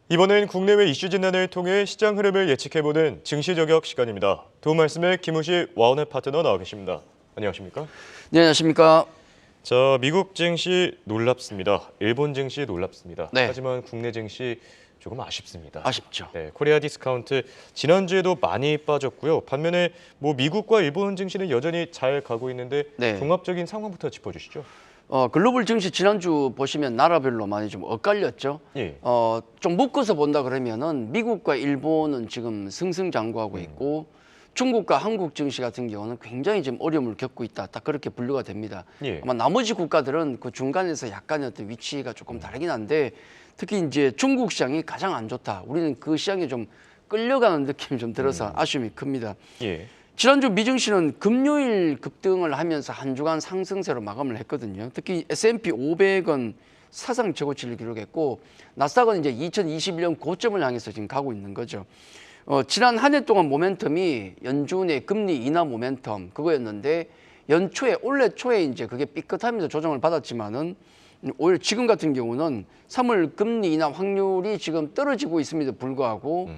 이번엔 국내외 이슈 진단을 통해 시장 흐름을 예측해보는 증시 저격 시간입니다. 도움 말씀에 김우식 와우넷 파트너 나와 계십니다. 안녕하십니까? 네, 안녕하십니까? 자, 미국 증시 놀랍습니다. 일본 증시 놀랍습니다. 네. 하지만 국내 증시 조금 아쉽습니다. 아쉽죠. 네, 코리아 디스카운트 지난주에도 많이 빠졌고요. 반면에 미국과 일본 증시는 여전히 잘 가고 있는데 네. 종합적인 상황부터 짚어주시죠. 글로벌 증시 지난주 보시면 나라별로 많이 좀 엇갈렸죠. 예. 좀 묶어서 본다 그러면은 미국과 일본은 지금 승승장구하고 있고 중국과 한국 증시 같은 경우는 굉장히 지금 어려움을 겪고 있다. 딱 그렇게 분류가 됩니다. 예. 아마 나머지 국가들은 그 중간에서 약간의 어떤 위치가 조금 다르긴 한데 특히 이제 중국 시장이 가장 안 좋다. 우리는 그 시장에 좀 끌려가는 느낌이 좀 들어서 아쉬움이 큽니다. 예. 지난주 미증시는 금요일 급등을 하면서 한 주간 상승세로 마감을 했거든요. 특히 S&P 500은 사상 최고치를 기록했고 나스닥은 이제 2021년 고점을 향해서 지금 가고 있는 거죠. 지난 한 해 동안 모멘텀이 연준의 금리 인하 모멘텀 그거였는데 연초에 올해 초에 이제 그게 삐끗하면서 조정을 받았지만은 오히려 지금 같은 경우는 3월 금리 인하 확률이 지금 떨어지고 있음에도 불구하고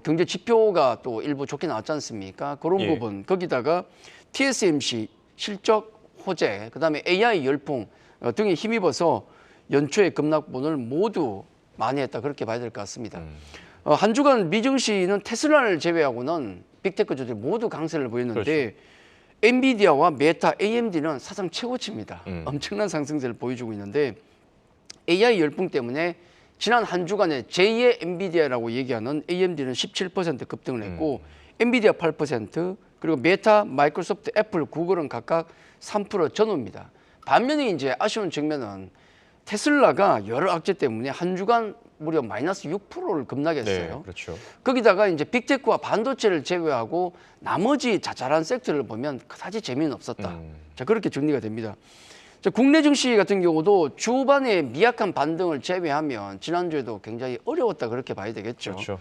경제 지표가 또 일부 좋게 나왔지 않습니까? 그런 예. 부분 거기다가 TSMC 실적 호재 그다음에 AI 열풍 등에 힘입어서 연초에 급락분을 모두 많이 했다 그렇게 봐야 될 것 같습니다. 한 주간 미증시는 테슬라를 제외하고는 빅테크주들이 모두 강세를 보였는데 엔비디아와 메타, AMD는 사상 최고치입니다. 엄청난 상승세를 보여주고 있는데 AI 열풍 때문에 지난 한 주간에 제2의 엔비디아라고 얘기하는 AMD는 17% 급등을 했고 엔비디아 8% 그리고 메타, 마이크로소프트, 애플, 구글은 각각 3% 전후입니다. 반면에 이제 아쉬운 측면은 테슬라가 여러 악재 때문에 한 주간 무려 마이너스 6%를 급락했어요. 네, 그렇죠. 거기다가 이제 빅테크와 반도체를 제외하고 나머지 자잘한 섹터를 보면 그다지 재미는 없었다. 자, 그렇게 정리가 됩니다. 자, 국내 증시 같은 경우도 주반에 미약한 반등을 제외하면 지난주에도 굉장히 어려웠다 그렇게 봐야 되겠죠. 그렇죠.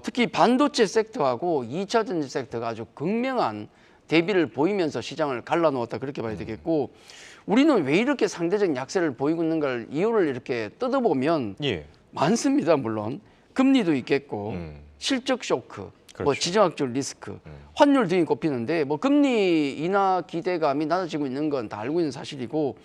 특히 반도체 섹터하고 2차 전지 섹터가 아주 극명한 대비를 보이면서 시장을 갈라놓았다 그렇게 봐야 되겠고 우리는 왜 이렇게 상대적 약세를 보이고 있는가를 이유를 이렇게 뜯어보면 예. 많습니다. 물론 금리도 있겠고 실적 쇼크, 뭐 그렇죠. 지정학적 리스크, 환율 등이 꼽히는데 뭐 금리 인하 기대감이 낮아지고 있는 건 다 알고 있는 사실이고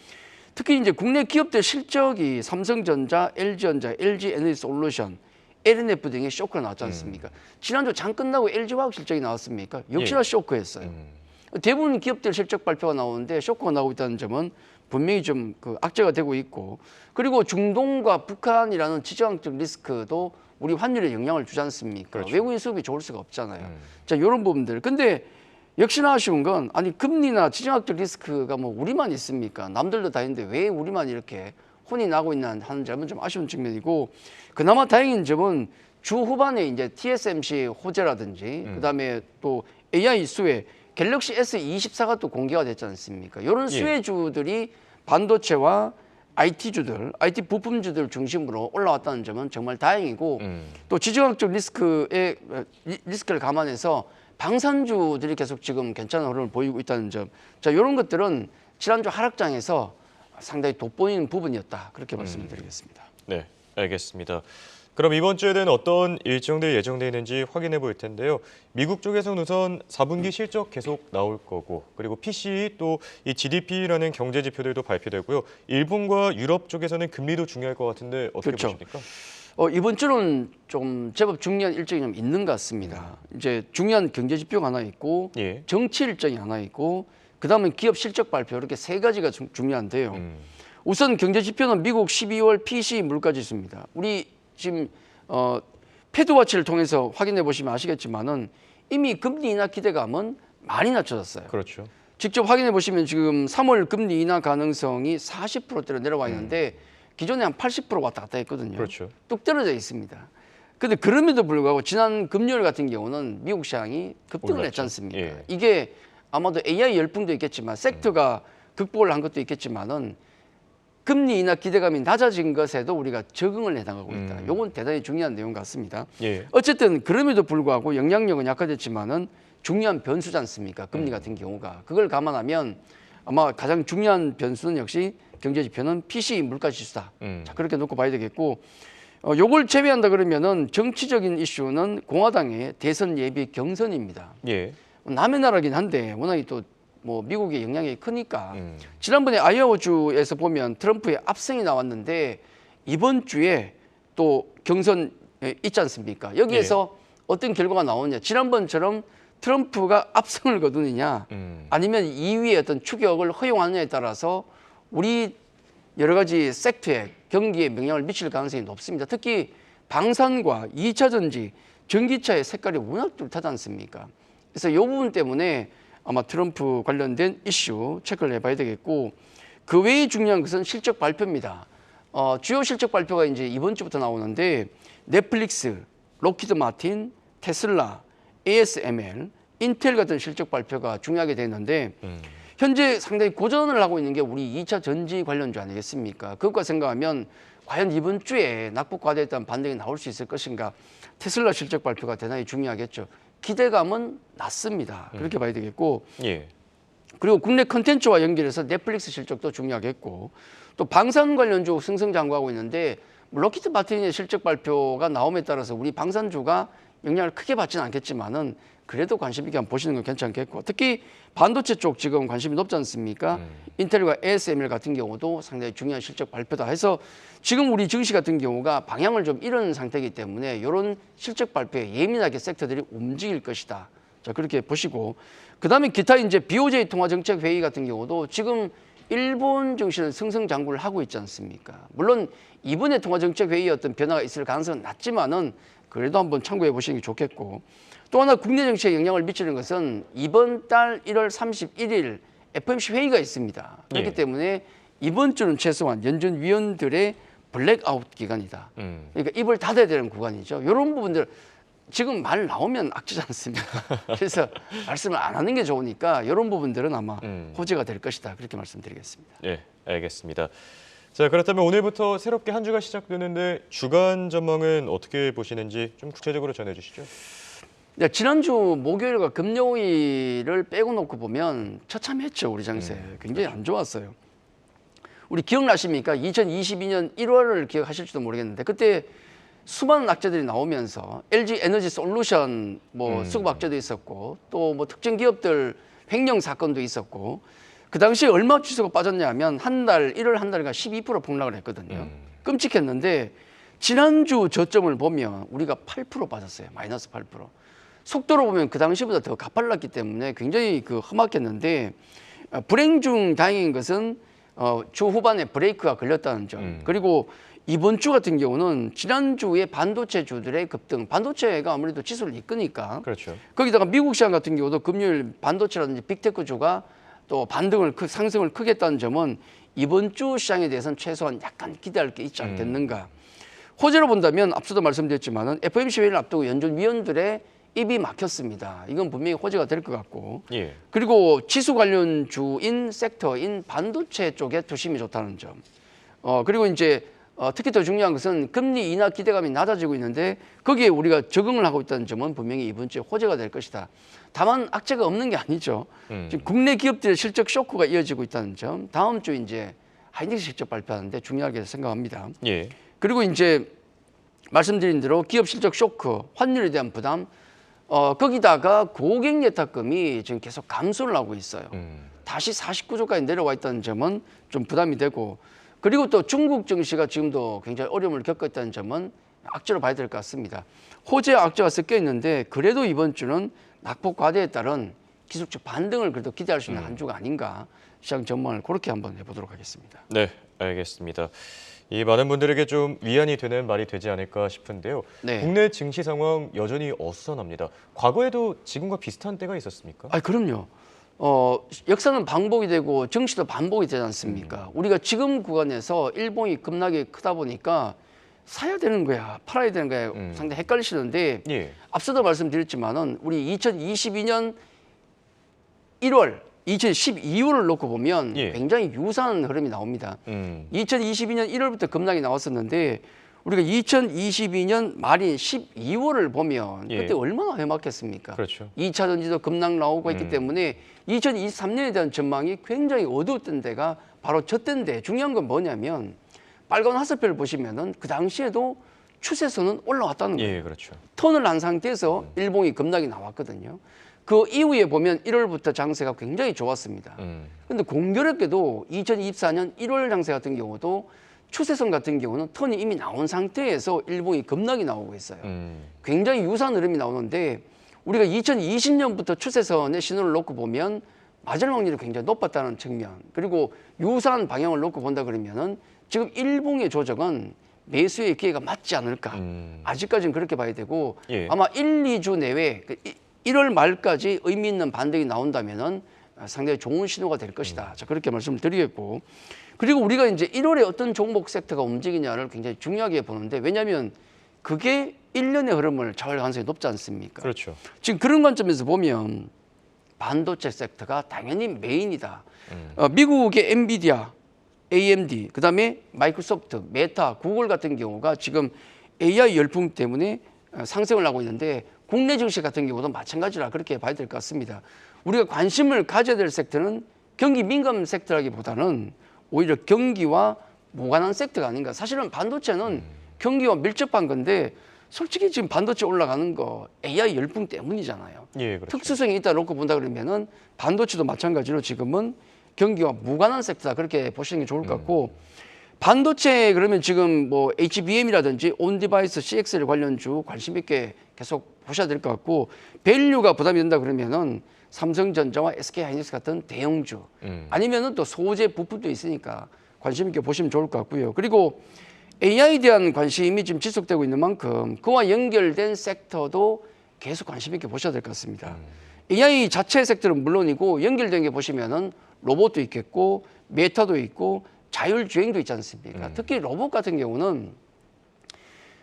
특히 이제 국내 기업들 실적이 삼성전자, LG전자, LG에너지솔루션, L&F 등의 쇼크가 나왔지 않습니까? 지난주 장 끝나고 LG화학 실적이 나왔습니까? 역시나 예. 쇼크였어요. 대부분 기업들 실적 발표가 나오는데 쇼크가 나오고 있다는 점은 분명히 좀 그 악재가 되고 있고 그리고 중동과 북한이라는 지정학적 리스크도 우리 환율에 영향을 주지 않습니까? 그렇죠. 외국인 수급이 좋을 수가 없잖아요. 자, 이런 부분들. 근데 역시나 아쉬운 건 아니 금리나 지정학적 리스크가 뭐 우리만 있습니까? 남들도 다 있는데 왜 우리만 이렇게 혼이 나고 있나 하는 점은 좀 아쉬운 측면이고 그나마 다행인 점은 주 후반에 이제 TSMC 호재라든지 그다음에 또 AI 수혜 갤럭시 S24가 또 공개가 됐지 않습니까? 이런 수혜주들이 반도체와 IT주들, IT 부품주들 중심으로 올라왔다는 점은 정말 다행이고 또 지정학적 리스크를 감안해서 방산주들이 계속 지금 괜찮은 흐름을 보이고 있다는 점. 자, 이런 것들은 지난주 하락장에서 상당히 돋보이는 부분이었다. 그렇게 말씀을 드리겠습니다. 네, 알겠습니다. 그럼 이번 주에는 어떤 일정들이 예정되어 있는지 확인해 볼 텐데요. 미국 쪽에서는 우선 4분기 실적 계속 나올 거고 그리고 PCE 또 이 GDP라는 경제 지표들도 발표되고요. 일본과 유럽 쪽에서는 금리도 중요할 것 같은데 어떻게 그렇죠. 보십니까? 이번 주는 좀 제법 중요한 일정이 좀 있는 것 같습니다. 이제 중요한 경제 지표가 하나 있고 예. 정치 일정이 하나 있고 그다음은 기업 실적 발표 이렇게 세 가지가 중요한데요. 우선 경제 지표는 미국 12월 PCE 물가 지수입니다. 우리 지금 패드워치를 통해서 확인해 보시면 아시겠지만은 이미 금리 인하 기대감은 많이 낮춰졌어요. 그렇죠. 직접 확인해 보시면 지금 3월 금리 인하 가능성이 40%대로 내려와 있는데 기존에 한 80% 왔다 갔다 했거든요. 그렇죠. 뚝 떨어져 있습니다. 근데 그럼에도 불구하고 지난 금요일 같은 경우는 미국 시장이 급등을 올랐죠. 했지 않습니까? 예. 이게 아마도 AI 열풍도 있겠지만 섹터가 극복을 한 것도 있겠지만은 금리 인하 기대감이 낮아진 것에도 우리가 적응을 해나가고 있다. 이건 대단히 중요한 내용 같습니다. 예. 어쨌든 그럼에도 불구하고 영향력은 약화됐지만은 중요한 변수지 않습니까? 금리 같은 경우가. 그걸 감안하면 아마 가장 중요한 변수는 역시 경제 지표는 PCE 물가 지수다. 자, 그렇게 놓고 봐야 되겠고 요걸 제외한다 그러면은 정치적인 이슈는 공화당의 대선 예비 경선입니다. 예. 남의 나라긴 한데 워낙에 또 뭐 미국의 영향이 크니까 지난번에 아이오와주에서 보면 트럼프의 압승이 나왔는데 이번 주에 또 경선 있지 않습니까? 여기에서 어떤 결과가 나오냐? 지난번처럼 트럼프가 압승을 거두느냐, 아니면 2위의 어떤 추격을 허용하느냐에 따라서 우리 여러 가지 섹터에 경기에 영향을 미칠 가능성이 높습니다. 특히 방산과 2차 전지, 전기차의 색깔이 워낙 뚜렷하지 않습니까? 그래서 이 부분 때문에 아마 트럼프 관련된 이슈 체크를 해봐야 되겠고, 그 외에 중요한 것은 실적 발표입니다. 주요 실적 발표가 이제 이번 주부터 나오는데 넷플릭스, 록히드 마틴, 테슬라, ASML, 인텔 같은 실적 발표가 중요하게 되는데 현재 상당히 고전을 하고 있는 게 우리 2차 전지 관련주 아니겠습니까? 그것과 생각하면 과연 이번 주에 낙폭 과대에 따른 반등이 나올 수 있을 것인가? 테슬라 실적 발표가 대단히 중요하겠죠. 기대감은 낮습니다. 그렇게 봐야 되겠고, 예. 그리고 국내 컨텐츠와 연결해서 넷플릭스 실적도 중요하겠고, 또 방산 관련주 승승장구하고 있는데 록히드 마틴의 실적 발표가 나옴에 따라서 우리 방산주가 영향을 크게 받지는 않겠지만은 그래도 관심 있게 한번 보시는 건 괜찮겠고, 특히 반도체 쪽 지금 관심이 높지 않습니까? 인텔과 ASML 같은 경우도 상당히 중요한 실적 발표다 해서 지금 우리 증시 같은 경우가 방향을 좀 잃은 상태이기 때문에 이런 실적 발표에 예민하게 섹터들이 움직일 것이다. 자, 그렇게 보시고, 그다음에 기타 이제 BOJ 통화정책회의 같은 경우도 지금 일본 증시는 승승장구를 하고 있지 않습니까? 물론 이번에 통화정책회의에 어떤 변화가 있을 가능성은 낮지만은 그래도 한번 참고해 보시는 게 좋겠고, 또 하나 국내 정치에 영향을 미치는 것은 이번 달 1월 31일 FOMC 회의가 있습니다. 그렇기 예. 때문에 이번 주는 최소한 연준 위원들의 블랙아웃 기간이다. 그러니까 입을 닫아야 되는 구간이죠. 이런 부분들 지금 말 나오면 악지지 않습니까? 그래서 말씀을 안 하는 게 좋으니까 이런 부분들은 아마 호재가 될 것이다. 그렇게 말씀드리겠습니다. 예, 알겠습니다. 자, 그렇다면 오늘부터 새롭게 한 주가 시작되는데 주간 전망은 어떻게 보시는지 좀 구체적으로 전해주시죠. 네, 지난주 목요일과 금요일을 빼고 놓고 보면 처참했죠. 우리 장세. 굉장히 안 좋았어요. 우리 기억나십니까? 2022년 1월을 기억하실지도 모르겠는데 그때 수많은 악재들이 나오면서 LG 에너지 솔루션 뭐 수급 악재도 있었고 또 뭐 특정 기업들 횡령 사건도 있었고, 그 당시에 얼마 주수가 빠졌냐면 한 달 1월 한 달간 12% 폭락을 했거든요. 끔찍했는데 지난주 저점을 보면 우리가 8% 빠졌어요. 마이너스 8%. 속도로 보면 그 당시보다 더 가팔랐기 때문에 굉장히 험악했는데, 불행 중 다행인 것은 주 후반에 브레이크가 걸렸다는 점. 그리고 이번 주 같은 경우는 지난주에 반도체 주들의 급등, 반도체가 아무래도 지수를 이끄니까. 그렇죠. 거기다가 미국 시장 같은 경우도 금요일 반도체라든지 빅테크 주가 또 반등을 상승을 크게 했다는 점은 이번 주 시장에 대해서는 최소한 약간 기대할 게 있지 않겠는가. 호재로 본다면 앞서도 말씀드렸지만은 FOMC 회의를 앞두고 연준 위원들의 입이 막혔습니다. 이건 분명히 호재가 될 것 같고, 예. 그리고 지수 관련주인 섹터인 반도체 쪽에 투심이 좋다는 점. 그리고 이제 특히 더 중요한 것은 금리 인하 기대감이 낮아지고 있는데 거기에 우리가 적응을 하고 있다는 점은 분명히 이번 주에 호재가 될 것이다. 다만 악재가 없는 게 아니죠. 지금 국내 기업들의 실적 쇼크가 이어지고 있다는 점. 다음 주 이제 하이닉스 실적 발표하는데 중요하게 생각합니다. 예. 그리고 이제 말씀드린 대로 기업 실적 쇼크, 환율에 대한 부담, 거기다가 고객 예탁금이 지금 계속 감소를 하고 있어요. 다시 49조까지 내려와 있다는 점은 좀 부담이 되고, 그리고 또 중국 증시가 지금도 굉장히 어려움을 겪고 있다는 점은 악재로 봐야 될 것 같습니다. 호재와 악재가 섞여 있는데 그래도 이번 주는 낙폭 과대에 따른 기술적 반등을 그래도 기대할 수 있는 한 주가 아닌가, 시장 전망을 그렇게 한번 해보도록 하겠습니다. 네, 알겠습니다. 이 많은 분들에게 좀 위안이 되는 말이 되지 않을까 싶은데요. 네. 국내 증시 상황 여전히 어수선합니다. 과거에도 지금과 비슷한 때가 있었습니까? 아, 그럼요. 역사는 반복이 되고 정치도 반복이 되지 않습니까? 우리가 지금 구간에서 일봉이 급락이 크다 보니까 사야 되는 거야, 팔아야 되는 거야, 상당히 헷갈리시는데, 예. 앞서도 말씀드렸지만은 우리 2022년 1월, 2012월을 놓고 보면 예. 굉장히 유사한 흐름이 나옵니다. 2022년 1월부터 급락이 나왔었는데 우리가 2022년 말인 12월을 보면 예. 그때 얼마나 험악했습니까? 그렇죠. 2차 전지도 급락 나오고 했기 때문에 2023년에 대한 전망이 굉장히 어두웠던 데가 바로 저 때인데, 중요한 건 뭐냐면 빨간 화살표를 보시면은 그 당시에도 추세선은 올라왔다는 거예요. 예, 그렇죠. 턴을 한 상태에서 일봉이 급락이 나왔거든요. 그 이후에 보면 1월부터 장세가 굉장히 좋았습니다. 그런데 공교롭게도 2024년 1월 장세 같은 경우도 추세선 같은 경우는 턴이 이미 나온 상태에서 일봉이 급락이 나오고 있어요. 굉장히 유사한 흐름이 나오는데 우리가 2020년부터 추세선의 신호를 놓고 보면 맞을 확률이 굉장히 높았다는 측면, 그리고 유사한 방향을 놓고 본다 그러면은 지금 일봉의 조정은 매수의 기회가 맞지 않을까. 아직까지는 그렇게 봐야 되고 예. 아마 1, 2주 내외 1월 말까지 의미 있는 반등이 나온다면은 상당히 좋은 신호가 될 것이다. 자, 그렇게 말씀을 드리겠고, 그리고 우리가 이제 1월에 어떤 종목 섹터가 움직이냐를 굉장히 중요하게 보는데, 왜냐하면 그게 1년의 흐름을 좌우할 가능성이 높지 않습니까? 그렇죠. 지금 그런 관점에서 보면 반도체 섹터가 당연히 메인이다. 미국의 엔비디아, AMD, 그다음에 마이크로소프트, 메타, 구글 같은 경우가 지금 AI 열풍 때문에 상승을 하고 있는데 국내 증시 같은 경우도 마찬가지라 그렇게 봐야 될 것 같습니다. 우리가 관심을 가져야 될 섹터는 경기 민감 섹터라기보다는 오히려 경기와 무관한 섹터가 아닌가. 사실은 반도체는 경기와 밀접한 건데 솔직히 지금 반도체 올라가는 거 AI 열풍 때문이잖아요. 예, 그렇죠. 특수성이 있다 놓고 본다 그러면은 반도체도 마찬가지로 지금은 경기와 무관한 섹터다 그렇게 보시는 게 좋을 것 같고, 반도체 그러면 지금 뭐 HBM이라든지 온디바이스 CXL 관련주 관심 있게 계속 보셔야 될 것 같고, 밸류가 부담이 된다 그러면은 삼성전자와 SK하이닉스 같은 대형주 아니면은 또 소재 부품도 있으니까 관심 있게 보시면 좋을 것 같고요. 그리고 AI에 대한 관심이 지금 지속되고 있는 만큼 그와 연결된 섹터도 계속 관심 있게 보셔야 될 것 같습니다. AI 자체 섹터는 물론이고 연결된 게 보시면은 로봇도 있겠고 메타도 있고 자율주행도 있지 않습니까? 특히 로봇 같은 경우는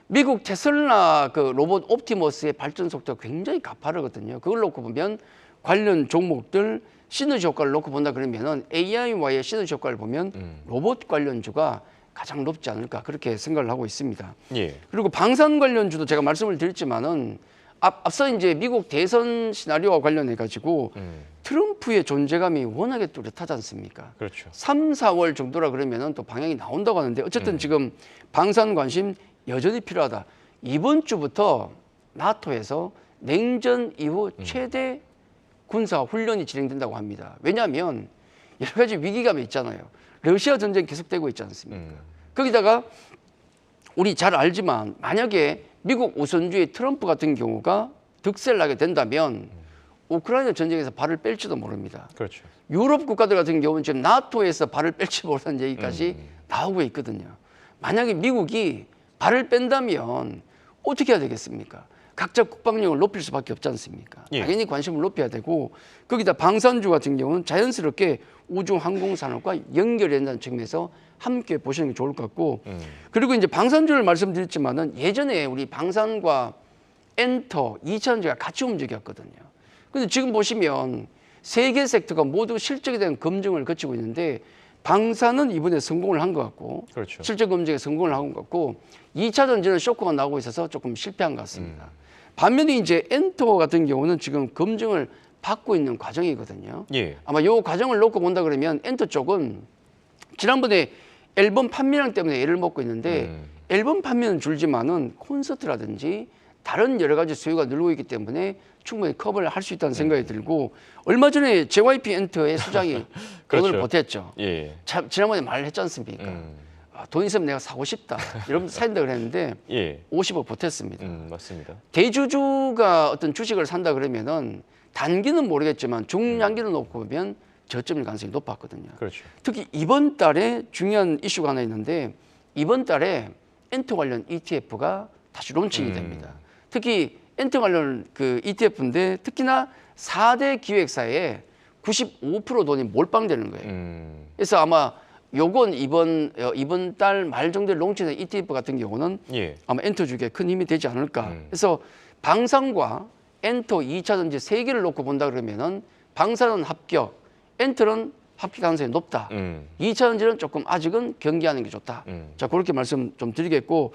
미국 테슬라 그 로봇 옵티머스의 발전 속도가 굉장히 가파르거든요. 그걸 놓고 보면 관련 종목들 시너지 효과를 놓고 본다 그러면은 AI와의 시너지 효과를 보면 로봇 관련주가 가장 높지 않을까 그렇게 생각을 하고 있습니다. 예. 그리고 방산 관련주도 제가 말씀을 드렸지만은 앞서 이제 미국 대선 시나리오와 관련해 가지고 트럼프의 존재감이 워낙에 뚜렷하지 않습니까? 그렇죠. 3, 4월 정도라 그러면은 또 방향이 나온다고 하는데 어쨌든 지금 방산 관심 여전히 필요하다. 이번 주부터 나토에서 냉전 이후 최대 군사 훈련이 진행된다고 합니다. 왜냐하면 여러 가지 위기감이 있잖아요. 러시아 전쟁 계속되고 있지 않습니까? 거기다가 우리 잘 알지만 만약에 미국 우선주의 트럼프 같은 경우가 득세를 하게 된다면 우크라이나 전쟁에서 발을 뺄지도 모릅니다. 그렇죠. 유럽 국가들 같은 경우는 지금 나토에서 발을 뺄지 모른다는 얘기까지 나오고 있거든요. 만약에 미국이 발을 뺀다면 어떻게 해야 되겠습니까? 각자 국방력을 높일 수밖에 없지 않습니까? 예. 당연히 관심을 높여야 되고, 거기다 방산주 같은 경우는 자연스럽게 우주 항공 산업과 연결이 된다는 측면에서 함께 보시는 게 좋을 것 같고, 그리고 이제 방산주를 말씀드렸지만은 예전에 우리 방산과 엔터, 2차전지가 같이 움직였거든요. 근데 지금 보시면 세 개 섹터가 모두 실적에 대한 검증을 거치고 있는데 방산은 이번에 성공을 한 것 같고, 그렇죠. 실적 검증에 성공을 한 것 같고, 2차 전지는 쇼크가 나오고 있어서 조금 실패한 것 같습니다. 반면에 이제 엔터 같은 경우는 지금 검증을 받고 있는 과정이거든요. 예. 아마 이 과정을 놓고 본다 그러면 엔터 쪽은 지난번에 앨범 판매량 때문에 애를 먹고 있는데 앨범 판매는 줄지만은 콘서트라든지 다른 여러 가지 수요가 늘고 있기 때문에 충분히 커버를 할 수 있다는 생각이 들고, 얼마 전에 JYP 엔터의 수장이 그렇죠. 돈을 보탰죠. 예. 지난번에 말을 했지 않습니까? 돈 있으면 내가 사고 싶다. 이러면서 사인다 그랬는데 예. 50억 보탰습니다. 맞습니다. 대주주가 어떤 주식을 산다 그러면은 단기는 모르겠지만 중장기를 놓고 보면 저점일 가능성이 높았거든요. 그렇죠. 특히 이번 달에 중요한 이슈가 하나 있는데 이번 달에 엔터 관련 ETF가 다시 론칭이 됩니다. 특히 엔터 관련 그 ETF인데 특히나 4대 기획사에 95% 돈이 몰빵되는 거예요. 그래서 아마 요건 이번 달 말 정도에 론칭된 ETF 같은 경우는 예. 아마 엔터 주기에 큰 힘이 되지 않을까. 그래서 방산과 엔터 2차 전지 세 개를 놓고 본다 그러면은 방산은 합격, 엔터는 합격 가능성이 높다. 2차 전지는 조금 아직은 경계하는 게 좋다. 자, 그렇게 말씀 좀 드리겠고,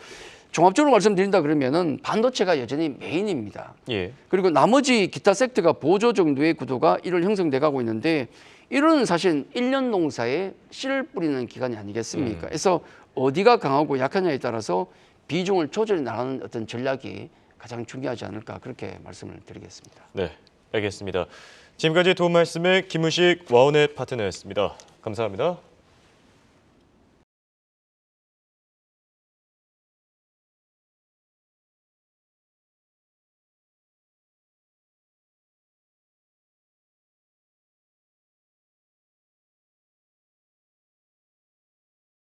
종합적으로 말씀드린다 그러면은 반도체가 여전히 메인입니다. 예. 그리고 나머지 기타 섹터가 보조 정도의 구도가 1월 형성돼 가고 있는데 1월은 사실 1년 농사에 씨를 뿌리는 기간이 아니겠습니까? 그래서 어디가 강하고 약하냐에 따라서 비중을 조절해 나가는 어떤 전략이 가장 중요하지 않을까 그렇게 말씀을 드리겠습니다. 네, 알겠습니다. 지금까지 도움 말씀의 김우식 와우넷 파트너였습니다. 감사합니다.